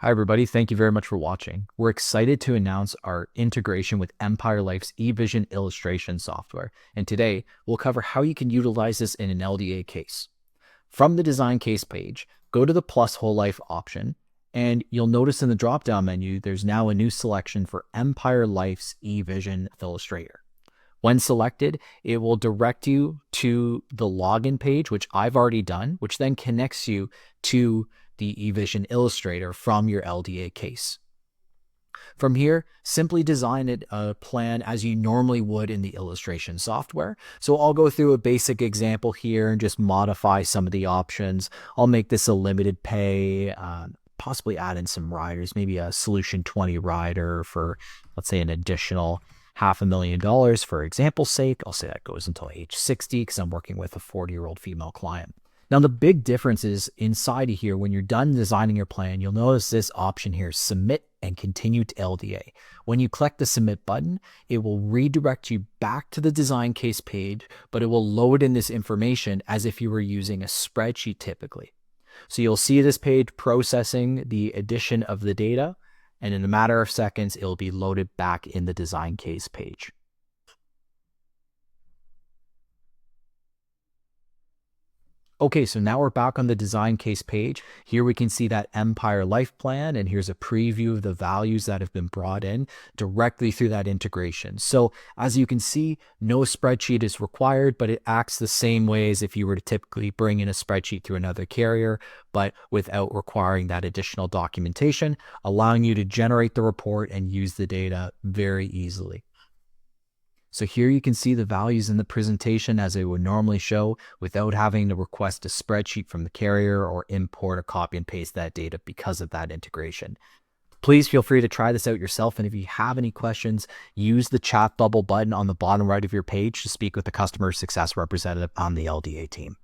Hi, everybody. Thank you very much for watching. We're excited to announce our integration with Empire Life's eVision illustration software. And today, we'll cover how you can utilize this in an LDA case. From the design case page, go to the plus whole life option, and you'll notice in the drop-down menu, there's now a new selection for Empire Life's eVision Illustrator. When selected, it will direct you to the login page, which I've already done, which then connects you to the eVision Illustrator from your LDA case. From here, simply design a plan as you normally would in the illustration software. So I'll go through a basic example here and just modify some of the options. I'll make this a limited pay, possibly add in some riders, maybe a Solution 20 rider for, let's say, an additional $500,000 for example's sake. I'll say that goes until age 60 because I'm working with a 40-year-old female client. Now, the big difference is inside of here, when you're done designing your plan, you'll notice this option here, Submit and Continue to LDA. When you click the Submit button, it will redirect you back to the design case page, but it will load in this information as if you were using a spreadsheet typically. So you'll see this page processing the addition of the data, and in a matter of seconds, it'll be loaded back in the design case page. Okay, so now we're back on the design case page. Here we can see that Empire Life plan, and here's a preview of the values that have been brought in directly through that integration. So as you can see, no spreadsheet is required, but it acts the same way as if you were to typically bring in a spreadsheet through another carrier, but without requiring that additional documentation, allowing you to generate the report and use the data very easily. So here you can see the values in the presentation as they would normally show without having to request a spreadsheet from the carrier or import or copy and paste that data because of that integration. Please feel free to try this out yourself. And if you have any questions, use the chat bubble button on the bottom right of your page to speak with the customer success representative on the LDA team.